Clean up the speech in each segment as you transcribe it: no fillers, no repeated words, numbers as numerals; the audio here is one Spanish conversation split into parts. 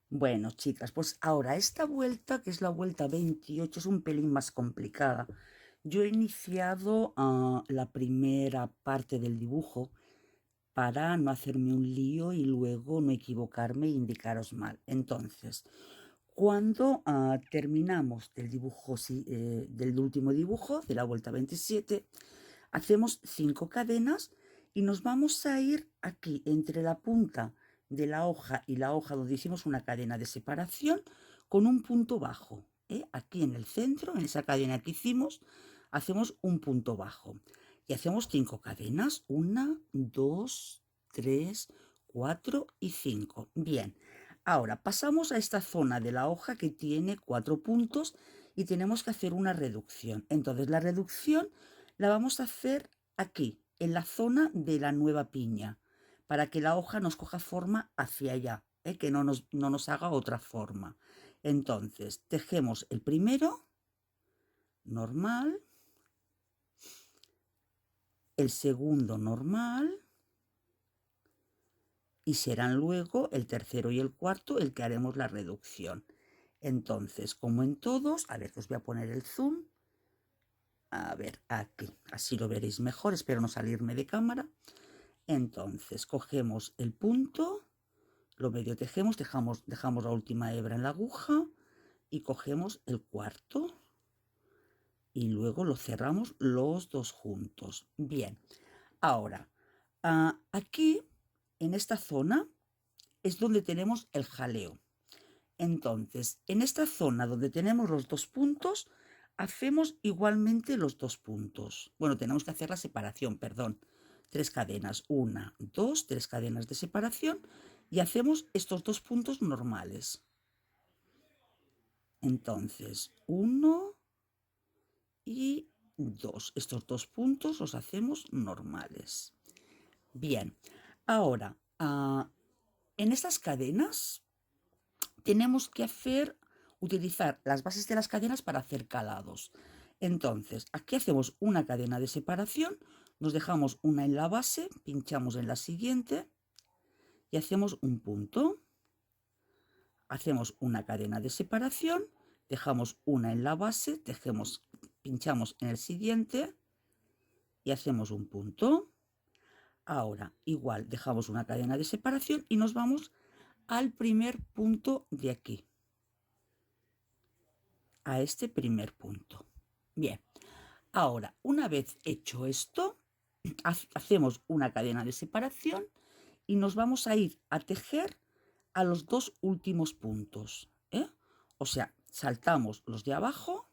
Bueno, chicas, pues ahora esta vuelta, que es la vuelta 28, es un pelín más complicada. Yo he iniciado la primera parte del dibujo para no hacerme un lío y luego no equivocarme e indicaros mal. Entonces, cuando terminamos del dibujo, del último dibujo, de la vuelta 27, hacemos 5 cadenas y nos vamos a ir aquí entre la punta de la hoja y la hoja donde hicimos una cadena de separación con un punto bajo. Aquí en el centro, en esa cadena que hicimos, hacemos un punto bajo y hacemos 5 cadenas. 1, 2, 3, 4 y 5. Bien, ahora pasamos a esta zona de la hoja que tiene 4 puntos y tenemos que hacer una reducción. Entonces la reducción la vamos a hacer aquí, en la zona de la nueva piña, para que la hoja nos coja forma hacia allá, que no nos haga otra forma. Entonces, tejemos el primero, normal, el segundo normal, y serán luego el tercero y el cuarto el que haremos la reducción. Entonces, como en todos, a ver, os voy a poner el zoom. A ver, aquí, así lo veréis mejor, espero no salirme de cámara. Entonces, cogemos el punto, lo medio tejemos, dejamos la última hebra en la aguja y cogemos el cuarto y luego lo cerramos los dos juntos. Bien, ahora, aquí, en esta zona, es donde tenemos el jaleo. Entonces, en esta zona donde tenemos los dos puntos, hacemos igualmente los dos puntos. Bueno, tenemos que hacer la separación, perdón. 3 cadenas, 1, 2, 3 cadenas de separación y hacemos estos dos puntos normales. Entonces, 1 y 2. Estos dos puntos los hacemos normales. Bien, ahora, en estas cadenas tenemos que utilizar las bases de las cadenas para hacer calados. Entonces, aquí hacemos una cadena de separación, nos dejamos una en la base, pinchamos en la siguiente y hacemos un punto. Hacemos una cadena de separación, dejamos una en la base, pinchamos en el siguiente y hacemos un punto. Ahora, igual, dejamos una cadena de separación y nos vamos al primer punto de aquí. A este primer punto. Bien, ahora, una vez hecho esto, hacemos una cadena de separación y nos vamos a ir a tejer a los dos últimos puntos. O sea, saltamos los de abajo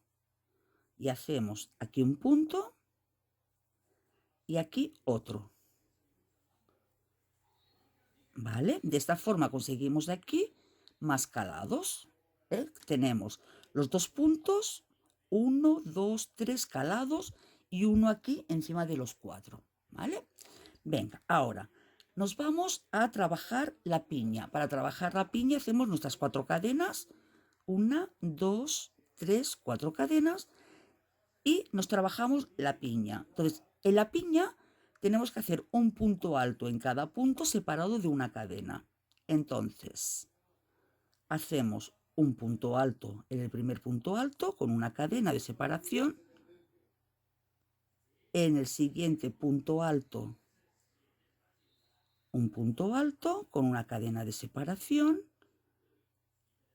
y hacemos aquí un punto y aquí otro. ¿Vale? De esta forma conseguimos de aquí más calados. Tenemos los dos puntos, 1, 2, 3 calados y uno aquí encima de los 4. ¿Vale? Venga, ahora nos vamos a trabajar la piña. Para trabajar la piña hacemos nuestras 4 cadenas. 1, 2, 3, 4 cadenas y nos trabajamos la piña. Entonces, en la piña tenemos que hacer un punto alto en cada punto separado de una cadena. Entonces, hacemos un punto alto en el primer punto alto con una cadena de separación. En el siguiente punto alto, un punto alto con una cadena de separación.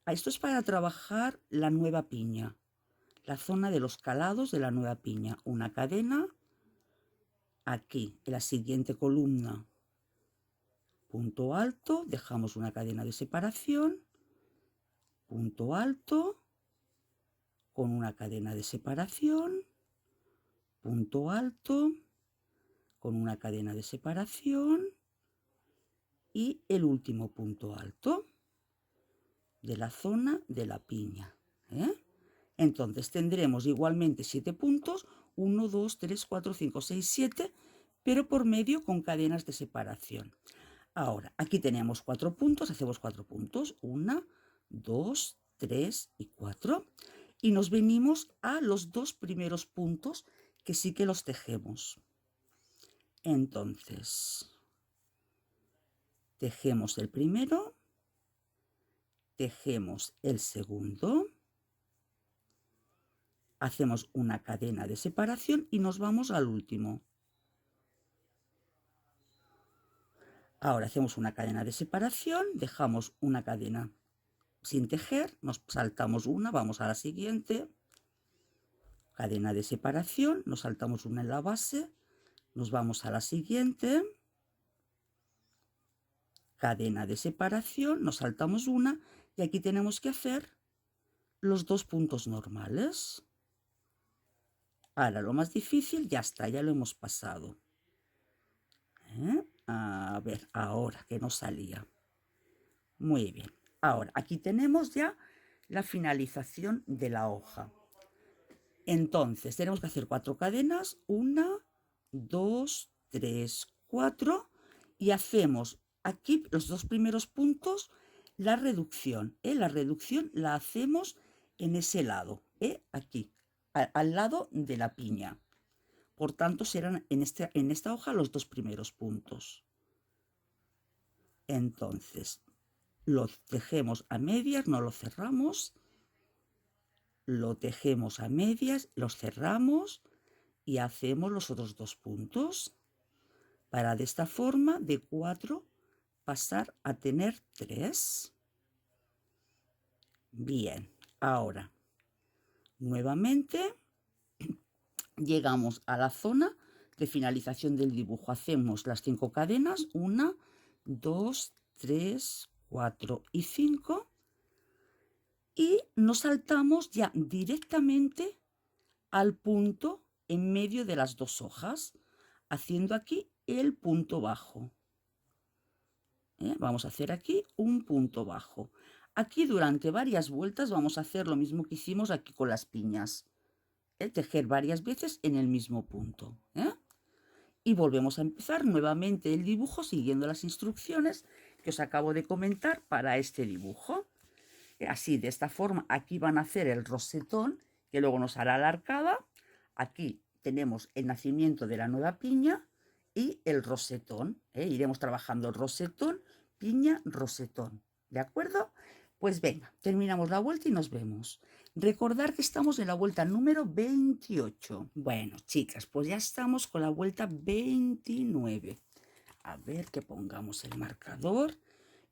Esto es para trabajar la nueva piña, la zona de los calados de la nueva piña. Una cadena. Aquí, en la siguiente columna, punto alto, dejamos una cadena de separación, punto alto, con una cadena de separación, punto alto, con una cadena de separación y el último punto alto de la zona de la piña. Entonces tendremos igualmente 7 puntos, 1, 2, 3, 4, 5, 6, 7, pero por medio con cadenas de separación. Ahora, aquí tenemos 4 puntos, hacemos 4 puntos, 1, 2, 3 y 4. Y nos venimos a los dos primeros puntos que sí que los tejemos. Entonces, tejemos el primero, tejemos el segundo, hacemos una cadena de separación y nos vamos al último. Ahora hacemos una cadena de separación, dejamos una cadena sin tejer, nos saltamos una, vamos a la siguiente, cadena de separación, nos saltamos una en la base, nos vamos a la siguiente, cadena de separación, nos saltamos una y aquí tenemos que hacer los 2 puntos normales. Ahora lo más difícil ya está, ya lo hemos pasado. A ver, ahora que no salía. Muy bien. Ahora, aquí tenemos ya la finalización de la hoja. Entonces, tenemos que hacer 4 cadenas. 1, 2, 3, 4. Y hacemos aquí los 2 primeros puntos, la reducción. La reducción la hacemos en ese lado, aquí, al lado de la piña. Por tanto, serán en esta hoja los 2 primeros puntos. Entonces, lo tejemos a medias, no lo cerramos. Lo tejemos a medias, los cerramos y hacemos los otros 2 puntos. Para de esta forma, de 4, pasar a tener 3. Bien, ahora, nuevamente, llegamos a la zona de finalización del dibujo. Hacemos las 5 cadenas, 1, 2, 3, 4 y 5. Y nos saltamos ya directamente al punto en medio de las 2 hojas, haciendo aquí el punto bajo. Vamos a hacer aquí un punto bajo. Aquí durante varias vueltas vamos a hacer lo mismo que hicimos aquí con las piñas. Tejer varias veces en el mismo punto. Y volvemos a empezar nuevamente el dibujo siguiendo las instrucciones que os acabo de comentar para este dibujo. Así, de esta forma, aquí van a hacer el rosetón, que luego nos hará la arcada. Aquí tenemos el nacimiento de la nueva piña y el rosetón. Iremos trabajando rosetón, piña, rosetón. ¿De acuerdo? Pues venga, terminamos la vuelta y nos vemos. Recordar que estamos en la vuelta número 28. Bueno, chicas, pues ya estamos con la vuelta 29. A ver que pongamos el marcador.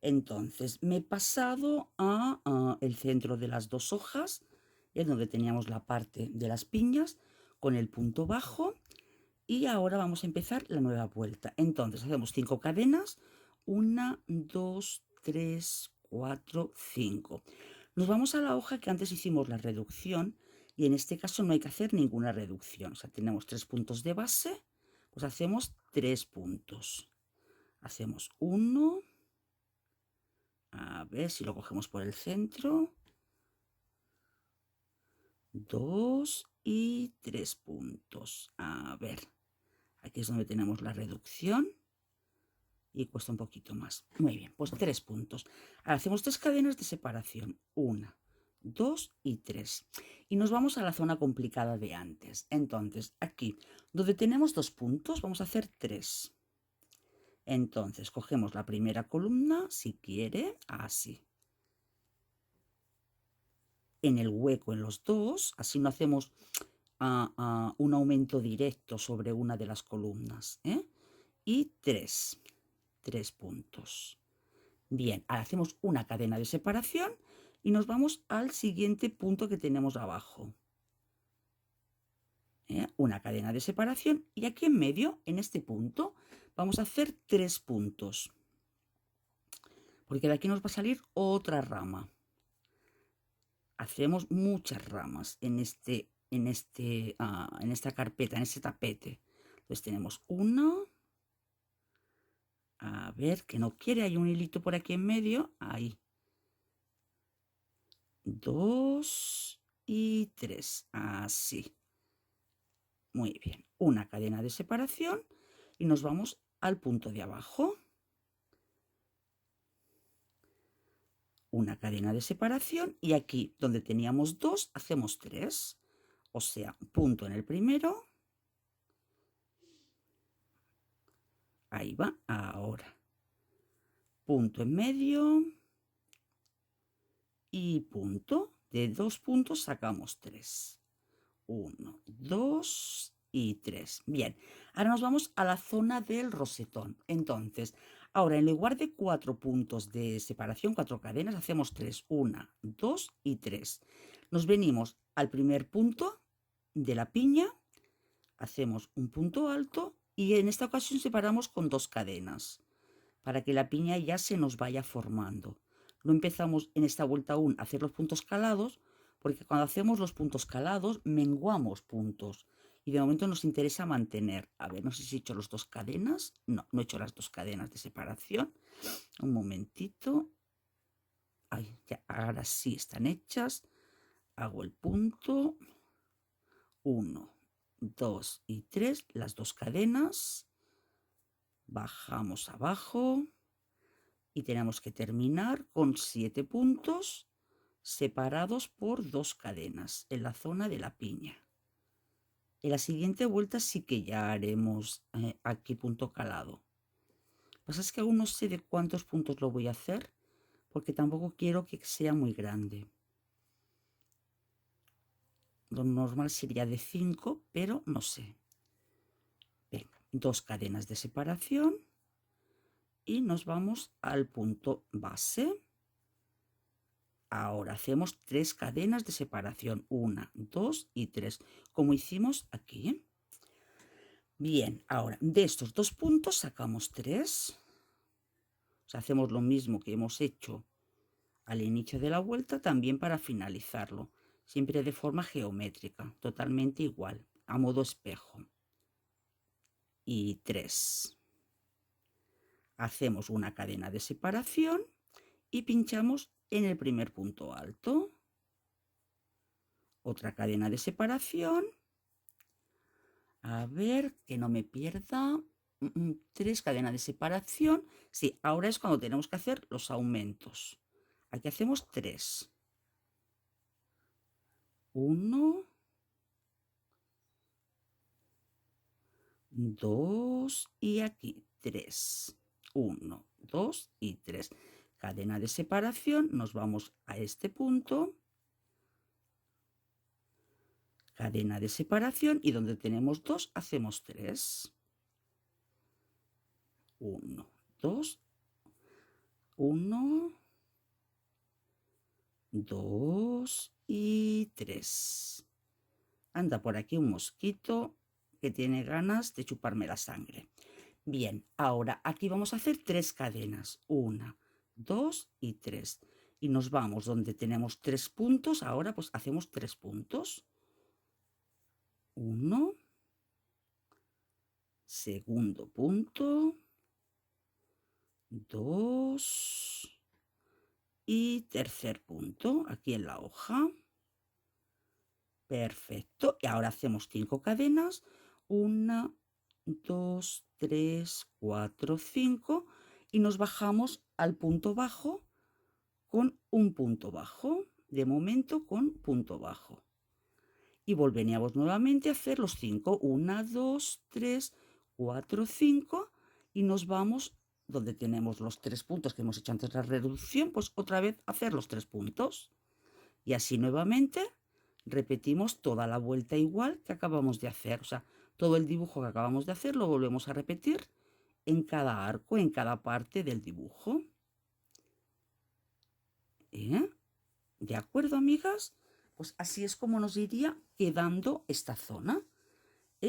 Entonces, me he pasado a el centro de las 2 hojas, es donde teníamos la parte de las piñas, con el punto bajo. Y ahora vamos a empezar la nueva vuelta. Entonces, hacemos 5 cadenas. 1, 2, 3, 4, 5. Nos vamos a la hoja que antes hicimos la reducción. Y en este caso no hay que hacer ninguna reducción. O sea, tenemos 3 puntos de base. Pues hacemos 3 puntos. Hacemos 1. A ver si lo cogemos por el centro. 2 y 3 puntos. A ver, aquí es donde tenemos la reducción y cuesta un poquito más. Muy bien, pues 3 puntos. Ahora hacemos 3 cadenas de separación. 1, 2 y 3. Y nos vamos a la zona complicada de antes. Entonces, aquí, donde tenemos 2 puntos, vamos a hacer 3. Entonces, cogemos la primera columna, si quiere, así. En el hueco en los 2, así no hacemos un aumento directo sobre una de las columnas. Y 3 puntos. Bien, ahora hacemos una cadena de separación y nos vamos al siguiente punto que tenemos abajo. Una cadena de separación y aquí en medio, en este punto, vamos a hacer 3 puntos. Porque de aquí nos va a salir otra rama. Hacemos muchas ramas en esta carpeta, en este tapete. Entonces tenemos una. A ver, que no quiere, hay un hilito por aquí en medio. Ahí. 2 y 3. Así. Muy bien. Una cadena de separación y nos vamos al punto de abajo. Una cadena de separación y aquí donde teníamos 2 hacemos 3. O sea, punto en el primero. Ahí va, ahora. Punto en medio. y punto. De 2 puntos sacamos 3. 1, 2 y 3. Bien, ahora nos vamos a la zona del rosetón. Entonces, ahora en lugar de 4 puntos de separación, 4 cadenas, hacemos 3. 1, 2 y 3. Nos venimos al primer punto de la piña, hacemos un punto alto y en esta ocasión separamos con 2 cadenas para que la piña ya se nos vaya formando. No empezamos en esta vuelta aún a hacer los puntos calados, porque cuando hacemos los puntos calados menguamos puntos y de momento nos interesa mantener. A ver, no sé si he hecho las 2 cadenas. No, no he hecho las 2 cadenas de separación. Un momentito. Ay, ya, ahora sí están hechas. Hago el punto 1, 2 y 3, las 2 cadenas. Bajamos abajo y tenemos que terminar con 7 puntos separados por 2 cadenas en la zona de la piña. En la siguiente vuelta sí que ya haremos aquí punto calado. Lo que pasa es que aún no sé de cuántos puntos lo voy a hacer, porque tampoco quiero que sea muy grande. Lo normal sería de 5, pero no sé. Venga, 2 cadenas de separación y nos vamos al punto base. Ahora hacemos 3 cadenas de separación, 1, 2 y 3, como hicimos aquí. Bien, ahora de estos 2 puntos sacamos 3. O sea, hacemos lo mismo que hemos hecho al inicio de la vuelta, también para finalizarlo, siempre de forma geométrica, totalmente igual, a modo espejo. Y 3. Hacemos una cadena de separación y pinchamos en el primer punto alto. Otra cadena de separación. A ver, que no me pierda. 3 cadenas de separación. Sí, ahora es cuando tenemos que hacer los aumentos. Aquí hacemos 3. 1, 2 y aquí 3. 1, 2 y 3. Cadena de separación, nos vamos a este punto. Cadena de separación y donde tenemos 2 hacemos 3. 1, 2, 1, 2 y 3. Anda por aquí un mosquito que tiene ganas de chuparme la sangre. Bien, ahora aquí vamos a hacer 3 cadenas. 1, 2 y 3. Y nos vamos donde tenemos 3 puntos. Ahora pues hacemos 3 puntos. 1, segundo punto, 2 y tercer punto aquí en la hoja. Perfecto. Y ahora hacemos 5 cadenas. 1, 2, 3, 4, 5. Y nos bajamos al punto bajo con un punto bajo. De momento con punto bajo. Y volveríamos nuevamente a hacer los 5. 1, 2, 3, 4, 5. Y nos vamos donde tenemos los 3 puntos que hemos hecho antes de la reducción. Pues otra vez hacer los 3 puntos. Y así nuevamente repetimos toda la vuelta igual que acabamos de hacer. O sea, todo el dibujo que acabamos de hacer lo volvemos a repetir en cada arco, en cada parte del dibujo. ¿De acuerdo, amigas? Pues así es como nos iría quedando esta zona.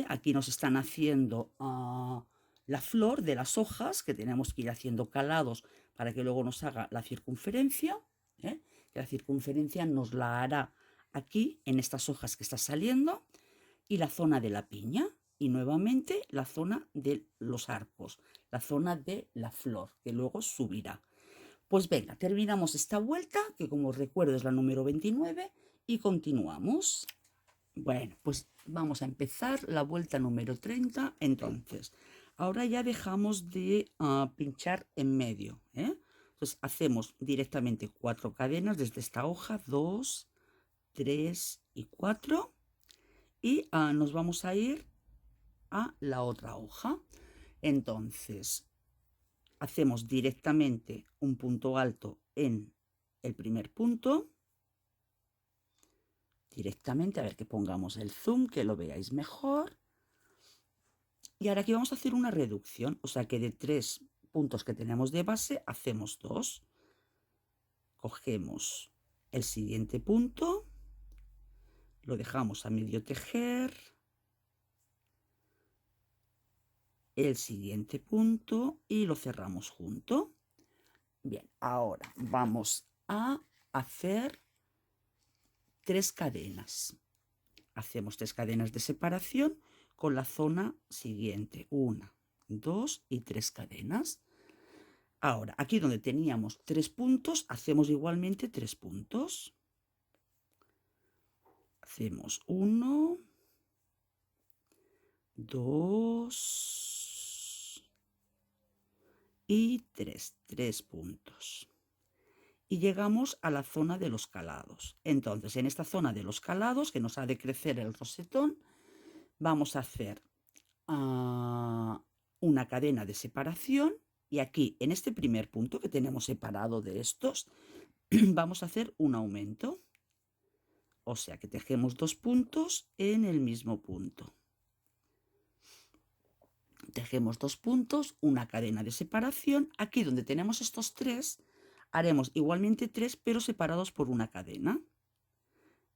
Aquí nos están haciendo la flor de las hojas, que tenemos que ir haciendo calados para que luego nos haga la circunferencia. Que la circunferencia nos la hará aquí, en estas hojas que está saliendo, y la zona de la piña, y nuevamente la zona de los arcos, la zona de la flor, que luego subirá. Pues venga, terminamos esta vuelta, que como os recuerdo es la número 29, y continuamos. Bueno, pues vamos a empezar la vuelta número 30. Entonces, ahora ya dejamos de pinchar en medio. Entonces, hacemos directamente 4 cadenas desde esta hoja, 2, 3 y 4. Y nos vamos a ir a la otra hoja. Entonces, hacemos directamente un punto alto en el primer punto directamente, a ver que pongamos el zoom, que lo veáis mejor. Y ahora aquí vamos a hacer una reducción, o sea que de 3 puntos que tenemos de base, hacemos 2. Cogemos el siguiente punto, lo dejamos a medio tejer, el siguiente punto y lo cerramos junto. Bien, ahora vamos a hacer 3 cadenas. Hacemos 3 cadenas de separación con la zona siguiente. 1, 2 y 3 cadenas. Ahora, aquí donde teníamos 3 puntos, hacemos igualmente 3 puntos. Hacemos 1, 2 y 3 puntos. Y llegamos a la zona de los calados. Entonces, en esta zona de los calados, que nos ha de crecer el rosetón, vamos a hacer una cadena de separación. Y aquí, en este primer punto que tenemos separado de estos, vamos a hacer un aumento. O sea que tejemos 2 puntos en el mismo punto. Tejemos 2 puntos, una cadena de separación. Aquí donde tenemos estos 3, haremos igualmente 3, pero separados por una cadena.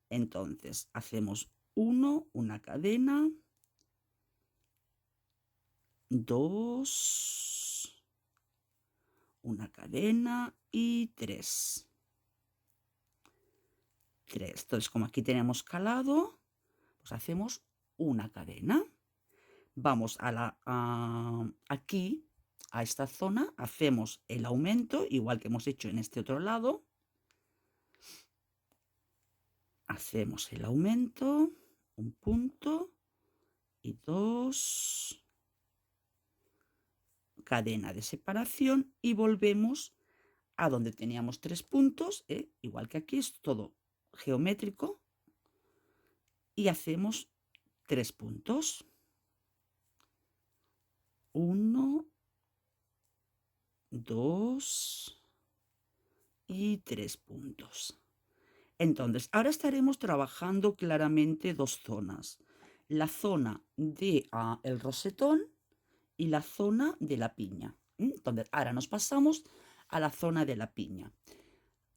Entonces, hacemos 1, una cadena, 2, una cadena y 3. Entonces, como aquí tenemos calado, pues hacemos una cadena. Vamos aquí, a esta zona, hacemos el aumento, igual que hemos hecho en este otro lado. Hacemos el aumento, un punto y 2, cadena de separación y volvemos a donde teníamos 3 puntos, igual que aquí, es todo geométrico, y hacemos 3 puntos. 1, 2 y 3 puntos. Entonces, ahora estaremos trabajando claramente 2 zonas. La zona de el rosetón y la zona de la piña. Entonces, ahora nos pasamos a la zona de la piña.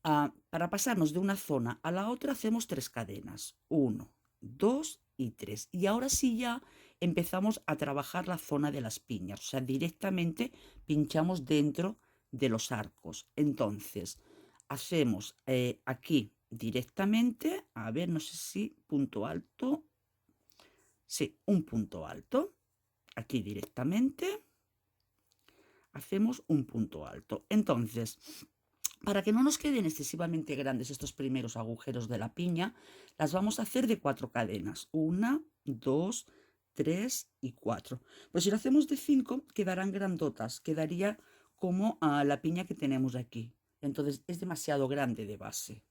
Para pasarnos de una zona a la otra hacemos 3 cadenas. 1, 2 y 3. Y ahora sí ya empezamos a trabajar la zona de las piñas. O sea, directamente pinchamos dentro de los arcos. Entonces, hacemos aquí directamente, a ver, no sé si punto alto. Sí, un punto alto. Aquí directamente hacemos un punto alto. Entonces, para que no nos queden excesivamente grandes estos primeros agujeros de la piña, las vamos a hacer de 4 cadenas. 1, 2, 3 y 4. Pues si lo hacemos de 5, quedarán grandotas. Quedaría como la piña que tenemos aquí. Entonces es demasiado grande de base.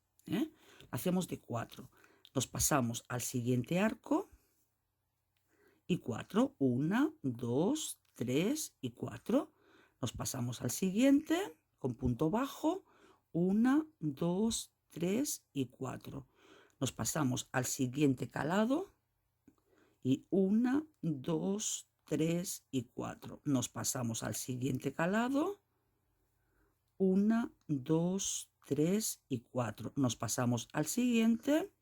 Hacemos de 4. Nos pasamos al siguiente arco. Y 4. 1, 2, 3 y 4. Nos pasamos al siguiente con punto bajo. 1, 2, 3 y 4. Nos pasamos al siguiente calado. Y 1, 2, 3 y 4. Nos pasamos al siguiente calado. 1, 2, 3 y 4. Nos pasamos al siguiente.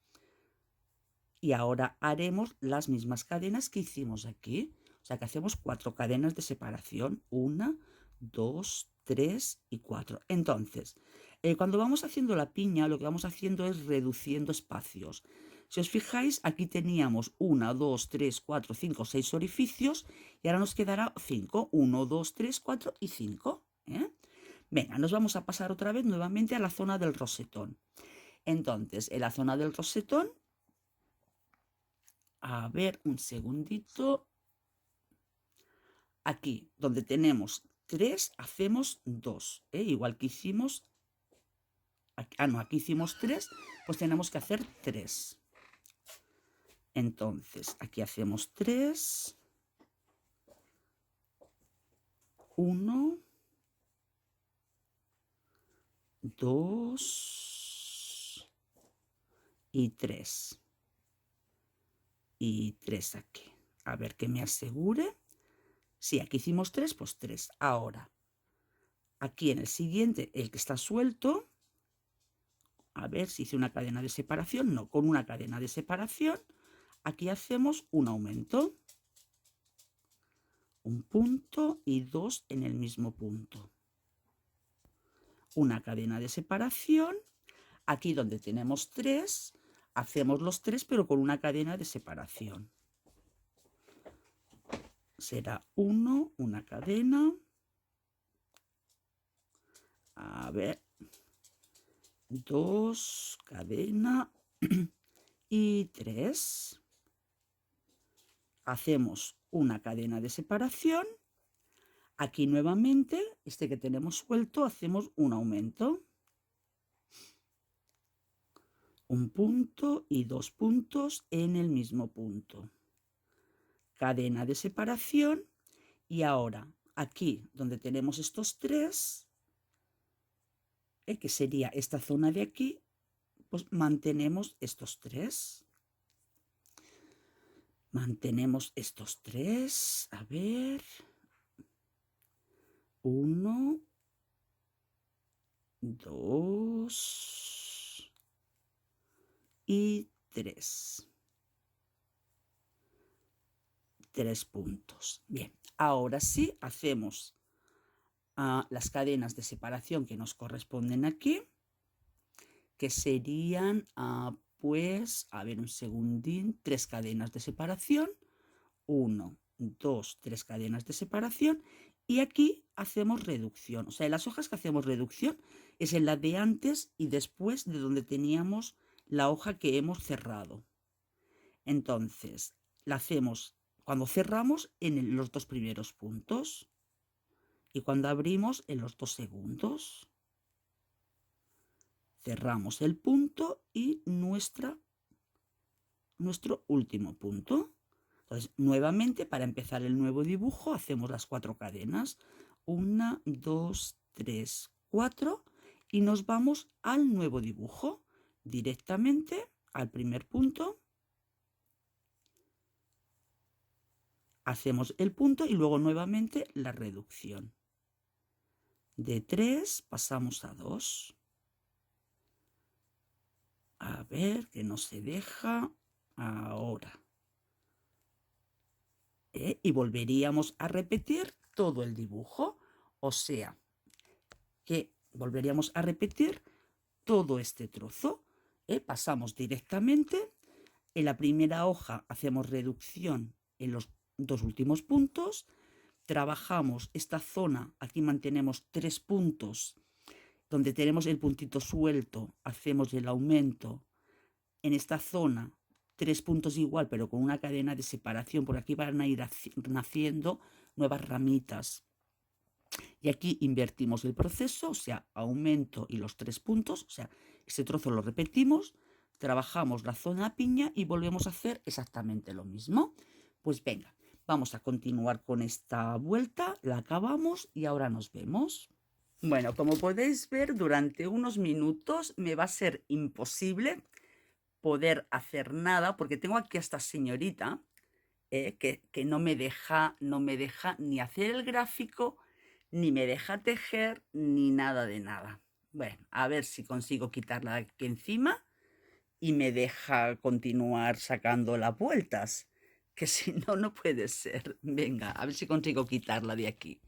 Y ahora haremos las mismas cadenas que hicimos aquí. O sea que hacemos 4 cadenas de separación. 1, 2, 3 y 4. Entonces, cuando vamos haciendo la piña, lo que vamos haciendo es reduciendo espacios. Si os fijáis, aquí teníamos 1, 2, 3, 4, 5, 6 orificios. Y ahora nos quedará 5. 1, 2, 3, 4 y 5. Venga, nos vamos a pasar otra vez nuevamente a la zona del rosetón. Entonces, en la zona del rosetón, a ver, un segundito. Aquí, donde tenemos 3, hacemos 2. Igual que hicimos... no, aquí hicimos 3, pues tenemos que hacer 3. Entonces, aquí hacemos 3. 1, 2 y 3. Y 3 aquí. A ver que me asegure. Sí, aquí hicimos 3, pues 3. Ahora, aquí en el siguiente, el que está suelto, a ver si hice una cadena de separación. No, con una cadena de separación, aquí hacemos un aumento. Un punto y 2 en el mismo punto. Una cadena de separación. Aquí donde tenemos 3, hacemos los 3, pero con una cadena de separación. Será 1, una cadena. A ver. 2, cadena. Y 3. Hacemos una cadena de separación. Aquí nuevamente, este que tenemos suelto, hacemos un aumento. Un punto y 2 puntos en el mismo punto. Cadena de separación. Y ahora, aquí donde tenemos estos 3, que sería esta zona de aquí, pues mantenemos estos 3. Mantenemos estos 3. A ver. 1, 2 y 3. 3 puntos. Bien, ahora sí hacemos las cadenas de separación que nos corresponden aquí, que serían, pues, a ver un segundín, 3 cadenas de separación, 1, 2, 3 cadenas de separación, y aquí hacemos reducción. O sea, en las hojas que hacemos reducción es en la de antes y después de donde teníamos la hoja que hemos cerrado. Entonces, la hacemos cuando cerramos en los 2 primeros puntos y cuando abrimos en los 2 segundos. Cerramos el punto y nuestro último punto. Entonces, nuevamente, para empezar el nuevo dibujo, hacemos las 4 cadenas. 1, 2, 3, 4 y nos vamos al nuevo dibujo. Directamente al primer punto. Hacemos el punto y luego nuevamente la reducción. De 3 pasamos a 2. A ver, que no se deja. Ahora. Y volveríamos a repetir todo el dibujo. O sea, que volveríamos a repetir todo este trozo. Pasamos directamente. En la primera hoja hacemos reducción en los 2 últimos puntos. Trabajamos esta zona. Aquí mantenemos 3 puntos. Donde tenemos el puntito suelto, hacemos el aumento. En esta zona, 3 puntos igual, pero con una cadena de separación. Por aquí van a ir naciendo nuevas ramitas. Y aquí invertimos el proceso, o sea, aumento y los 3 puntos. O sea, este trozo lo repetimos, trabajamos la zona piña y volvemos a hacer exactamente lo mismo. Pues venga, vamos a continuar con esta vuelta, la acabamos y ahora nos vemos. Bueno, como podéis ver, durante unos minutos me va a ser imposible poder hacer nada porque tengo aquí a esta señorita que no me deja ni hacer el gráfico, ni me deja tejer, ni nada de nada. Bueno, a ver si consigo quitarla de aquí encima y me deja continuar sacando las vueltas, que si no, no puede ser. Venga, a ver si consigo quitarla de aquí.